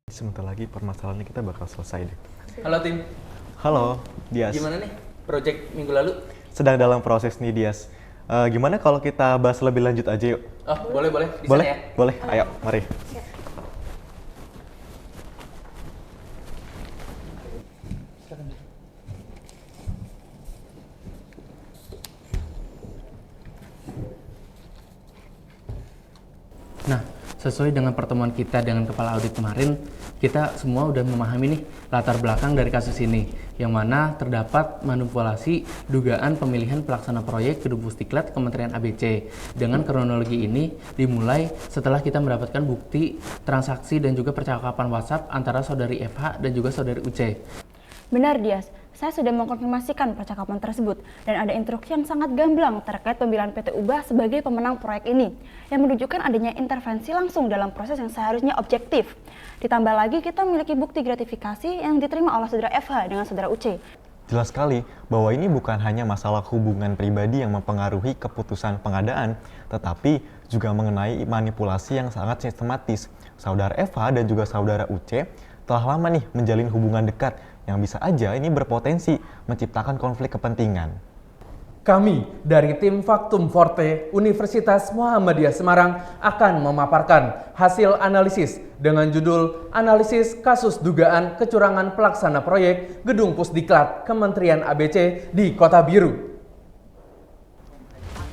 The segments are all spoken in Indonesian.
Sebentar lagi permasalahan ini kita bakal selesai deh. Halo tim, Halo, Dias. gimana nih project minggu lalu? Sedang dalam proses nih, Dias. Gimana kalau kita bahas lebih lanjut aja yuk? Oh boleh, di Boleh? sana ya. Boleh, ayo, mari. Nah, sesuai dengan pertemuan kita dengan kepala audit kemarin, kita semua udah memahami nih latar belakang dari kasus ini, yang mana terdapat manipulasi dugaan pemilihan pelaksana proyek Gedung Pusdiklat Kementerian ABC. Dengan kronologi ini dimulai setelah kita mendapatkan bukti transaksi dan juga percakapan WhatsApp antara saudari FH dan juga saudari UC. Benar, Dias. Saya sudah mengkonfirmasikan percakapan tersebut dan ada instruksi yang sangat gamblang terkait pemilihan PT Ubah sebagai pemenang proyek ini yang menunjukkan adanya intervensi langsung dalam proses yang seharusnya objektif. Ditambah lagi kita memiliki bukti gratifikasi yang diterima oleh saudara FH dengan saudara UC. Jelas sekali bahwa ini bukan hanya masalah hubungan pribadi yang mempengaruhi keputusan pengadaan, tetapi juga mengenai manipulasi yang sangat sistematis. Saudara FH dan juga saudara UC telah lama nih menjalin hubungan dekat yang bisa aja ini berpotensi menciptakan konflik kepentingan. Kami dari tim Faktum Forte Universitas Muhammadiyah Semarang akan memaparkan hasil analisis dengan judul Analisis Kasus Dugaan Kecurangan Pelaksana Proyek Gedung Pusdiklat Kementerian ABC di Kota Biru.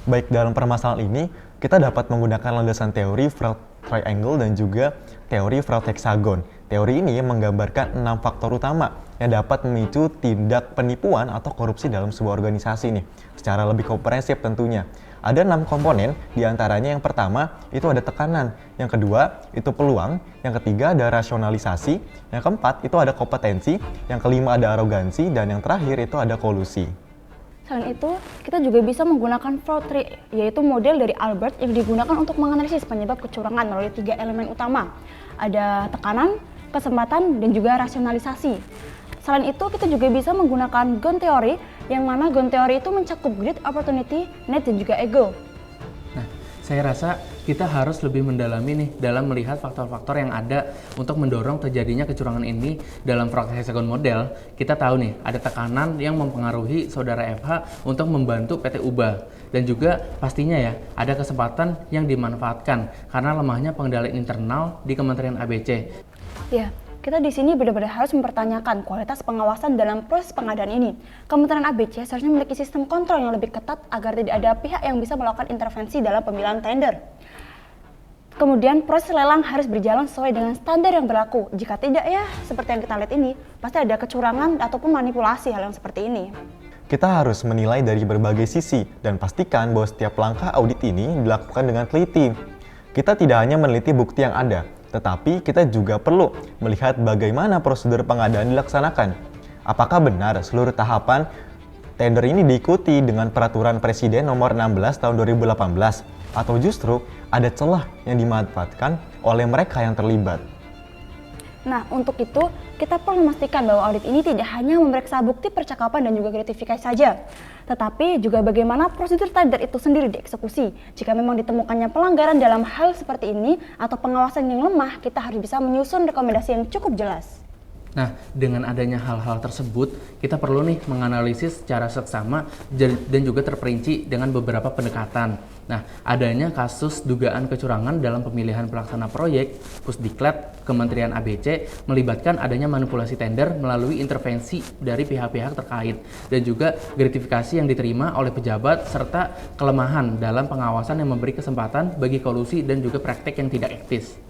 Baik, dalam permasalahan ini, kita dapat menggunakan landasan teori fraud triangle dan juga teori fraud hexagon. Teori ini menggambarkan 6 faktor utama yang dapat memicu tindak penipuan atau korupsi dalam sebuah organisasi nih, secara lebih komprehensif tentunya. Ada 6 komponen, diantaranya yang pertama itu ada tekanan, yang kedua itu peluang, yang ketiga ada rasionalisasi, yang keempat itu ada kompetensi, yang kelima ada arogansi, dan yang terakhir itu ada kolusi. Selain itu, kita juga bisa menggunakan fraud tree, yaitu model dari Albert yang digunakan untuk menganalisis penyebab kecurangan melalui 3 elemen utama. Ada tekanan, kesempatan, dan juga rasionalisasi. Selain itu, kita juga bisa menggunakan Ghosn Theory, yang mana Ghosn Theory itu mencakup greed, opportunity, need, dan juga ego. Nah, saya rasa kita harus lebih mendalami nih dalam melihat faktor-faktor yang ada untuk mendorong terjadinya kecurangan ini dalam fraud hexagon model. Kita tahu nih, ada tekanan yang mempengaruhi saudara FH untuk membantu PT Ubah. Dan juga pastinya ya, ada kesempatan yang dimanfaatkan karena lemahnya pengendalian internal di Kementerian ABC. Ya, kita di sini benar-benar harus mempertanyakan kualitas pengawasan dalam proses pengadaan ini. Kementerian ABC seharusnya memiliki sistem kontrol yang lebih ketat agar tidak ada pihak yang bisa melakukan intervensi dalam pemilihan tender. Kemudian proses lelang harus berjalan sesuai dengan standar yang berlaku. Jika tidak ya, seperti yang kita lihat ini, pasti ada kecurangan ataupun manipulasi hal yang seperti ini. Kita harus menilai dari berbagai sisi dan pastikan bahwa setiap langkah audit ini dilakukan dengan teliti. Kita tidak hanya meneliti bukti yang ada, tetapi kita juga perlu melihat bagaimana prosedur pengadaan dilaksanakan. Apakah benar seluruh tahapan tender ini diikuti dengan peraturan Presiden nomor 16 tahun 2018 atau justru ada celah yang dimanfaatkan oleh mereka yang terlibat. Nah, untuk itu, kita perlu memastikan bahwa audit ini tidak hanya memeriksa bukti percakapan dan juga gratifikasi saja, tetapi juga bagaimana prosedur tender itu sendiri dieksekusi. Jika memang ditemukannya pelanggaran dalam hal seperti ini atau pengawasan yang lemah, kita harus bisa menyusun rekomendasi yang cukup jelas. Nah, dengan adanya hal-hal tersebut, kita perlu nih menganalisis secara seksama dan juga terperinci dengan beberapa pendekatan. Nah, adanya kasus dugaan kecurangan dalam pemilihan pelaksana proyek Pusdiklat Kementerian ABC melibatkan adanya manipulasi tender melalui intervensi dari pihak-pihak terkait dan juga gratifikasi yang diterima oleh pejabat serta kelemahan dalam pengawasan yang memberi kesempatan bagi kolusi dan juga praktek yang tidak etis.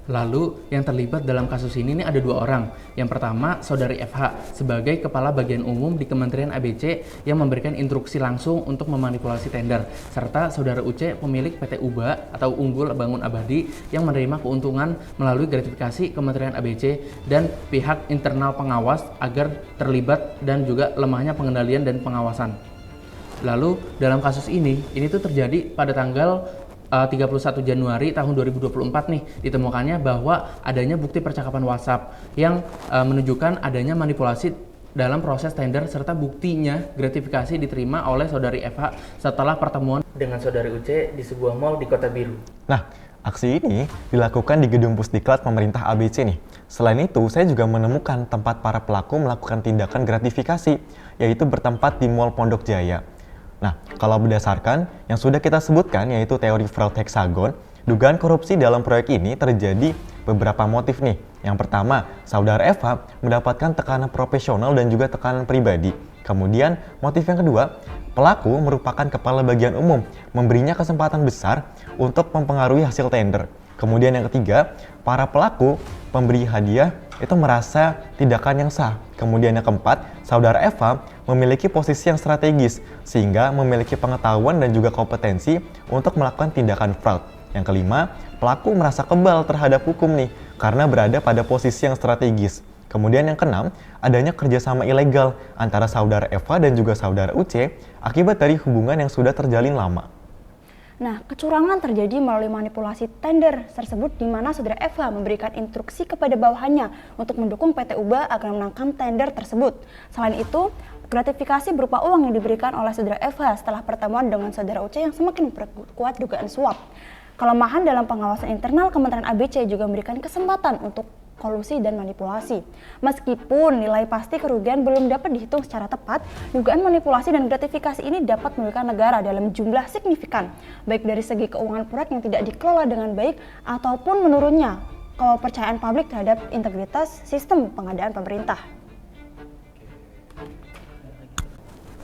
Lalu yang terlibat dalam kasus ini ada 2 orang. Yang pertama, saudari FH sebagai kepala bagian umum di Kementerian ABC yang memberikan instruksi langsung untuk memanipulasi tender, serta saudara UC pemilik PT Ubah atau Unggul Bangun Abadi yang menerima keuntungan melalui gratifikasi Kementerian ABC dan pihak internal pengawas agar terlibat dan juga lemahnya pengendalian dan pengawasan. Lalu dalam kasus ini tuh terjadi pada tanggal 31 Januari tahun 2024 nih ditemukannya bahwa adanya bukti percakapan WhatsApp yang menunjukkan adanya manipulasi dalam proses tender serta buktinya gratifikasi diterima oleh saudari FH setelah pertemuan dengan saudari UC di sebuah mall di Kota Biru. Nah, Aksi ini dilakukan di gedung Pusdiklat pemerintah ABC nih. Selain itu, saya juga menemukan tempat para pelaku melakukan tindakan gratifikasi, yaitu bertempat di Mall Pondok Jaya. Nah, kalau berdasarkan yang sudah kita sebutkan, yaitu teori fraud heksagon, dugaan korupsi dalam proyek ini terjadi beberapa motif nih. Yang pertama, saudara FH mendapatkan tekanan profesional dan juga tekanan pribadi. Kemudian, motif yang kedua, pelaku merupakan kepala bagian umum, memberinya kesempatan besar untuk mempengaruhi hasil tender. Kemudian yang ketiga, para pelaku pemberi hadiah itu merasa tindakan yang sah. Kemudian yang keempat, saudara Eva memiliki posisi yang strategis sehingga memiliki pengetahuan dan juga kompetensi untuk melakukan tindakan fraud. Yang kelima, pelaku merasa kebal terhadap hukum nih karena berada pada posisi yang strategis. Kemudian yang keenam, adanya kerjasama ilegal antara saudara Eva dan juga saudara UC akibat dari hubungan yang sudah terjalin lama. Nah, kecurangan terjadi melalui manipulasi tender tersebut di mana saudara Eva memberikan instruksi kepada bawahannya untuk mendukung PT UBA agar memenangkan tender tersebut. Selain itu, gratifikasi berupa uang yang diberikan oleh saudara Eva setelah pertemuan dengan saudara UC yang semakin memperkuat dugaan suap. Kelemahan dalam pengawasan internal Kementerian ABC juga memberikan kesempatan untuk kolusi dan manipulasi. Meskipun nilai pasti kerugian belum dapat dihitung secara tepat, dugaan manipulasi dan gratifikasi ini dapat merugikan negara dalam jumlah signifikan, baik dari segi keuangan proyek yang tidak dikelola dengan baik ataupun menurunnya kepercayaan publik terhadap integritas sistem pengadaan pemerintah.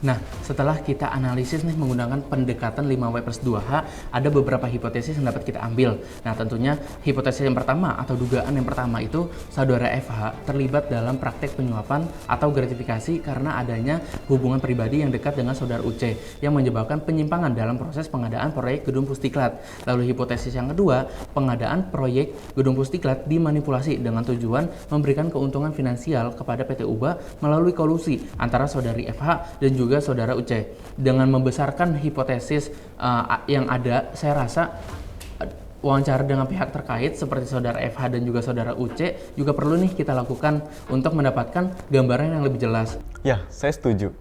Nah, setelah kita analisis nih menggunakan pendekatan 5W+2H, ada beberapa hipotesis yang dapat kita ambil. Nah, tentunya hipotesis yang pertama atau dugaan yang pertama itu saudara FH terlibat dalam praktek penyuapan atau gratifikasi karena adanya hubungan pribadi yang dekat dengan saudara UC yang menyebabkan penyimpangan dalam proses pengadaan proyek Gedung Pusdiklat. Lalu hipotesis yang kedua, pengadaan proyek Gedung Pusdiklat dimanipulasi dengan tujuan memberikan keuntungan finansial kepada PT UBA melalui kolusi antara saudari FH dan juga saudara UC. Dengan membesarkan hipotesis yang ada, saya rasa wawancara dengan pihak terkait seperti saudara FH dan juga saudara UC juga perlu nih kita lakukan untuk mendapatkan gambaran yang lebih jelas. Ya, saya setuju.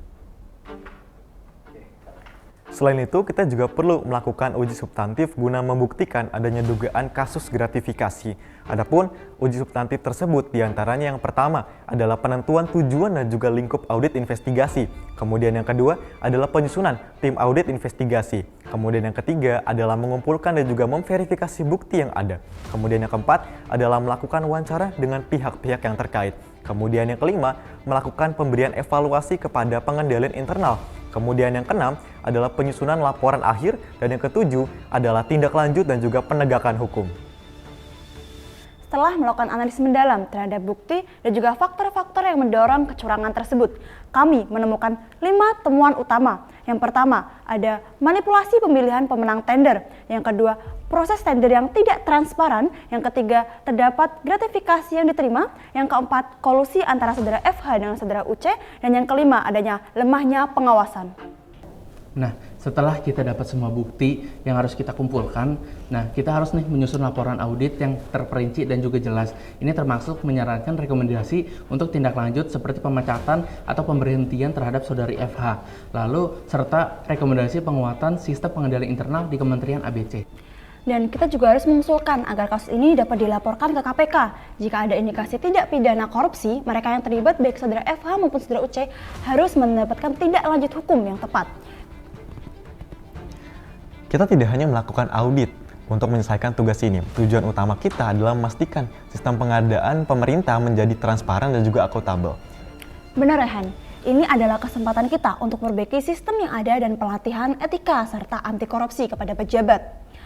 Selain itu, kita juga perlu melakukan uji substantif guna membuktikan adanya dugaan kasus gratifikasi. Adapun uji substantif tersebut diantaranya yang pertama adalah penentuan tujuan dan juga lingkup audit investigasi. Kemudian yang kedua adalah penyusunan tim audit investigasi. Kemudian yang ketiga adalah mengumpulkan dan juga memverifikasi bukti yang ada. Kemudian yang keempat adalah melakukan wawancara dengan pihak-pihak yang terkait. Kemudian yang kelima, melakukan pemberian evaluasi kepada pengendalian internal. Kemudian yang keenam adalah penyusunan laporan akhir dan yang ketujuh adalah tindak lanjut dan juga penegakan hukum. Setelah melakukan analisis mendalam terhadap bukti dan juga faktor-faktor yang mendorong kecurangan tersebut, kami menemukan 5 temuan utama. Yang pertama, ada manipulasi pemilihan pemenang tender. Yang kedua, proses tender yang tidak transparan. Yang ketiga, terdapat gratifikasi yang diterima. Yang keempat, kolusi antara saudara FH dengan saudara UC. Dan yang kelima, adanya lemahnya pengawasan. Nah, setelah kita dapat semua bukti yang harus kita kumpulkan, nah kita harus nih menyusun laporan audit yang terperinci dan juga jelas. Ini termasuk menyarankan rekomendasi untuk tindak lanjut seperti pemecatan atau pemberhentian terhadap saudari FH. Lalu serta rekomendasi penguatan sistem pengendalian internal di Kementerian ABC. Dan kita juga harus mengusulkan agar kasus ini dapat dilaporkan ke KPK. Jika ada indikasi tidak pidana korupsi, mereka yang terlibat baik saudara FH maupun saudara UC harus mendapatkan tindak lanjut hukum yang tepat. Kita tidak hanya melakukan audit untuk menyelesaikan tugas ini. Tujuan utama kita adalah memastikan sistem pengadaan pemerintah menjadi transparan dan juga akuntabel. Benar, Rehan. Ini adalah kesempatan kita untuk memperbaiki sistem yang ada dan pelatihan etika serta anti korupsi kepada pejabat,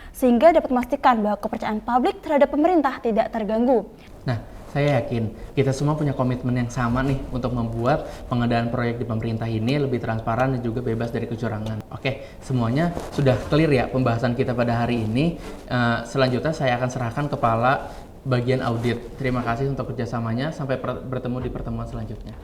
sehingga dapat memastikan bahwa kepercayaan publik terhadap pemerintah tidak terganggu. Nah, saya yakin kita semua punya komitmen yang sama nih untuk membuat pengadaan proyek di pemerintah ini lebih transparan dan juga bebas dari kecurangan. Oke, semuanya sudah clear ya pembahasan kita pada hari ini. Selanjutnya saya akan serahkan kepala bagian audit. Terima kasih untuk kerjasamanya. Sampai bertemu di pertemuan selanjutnya.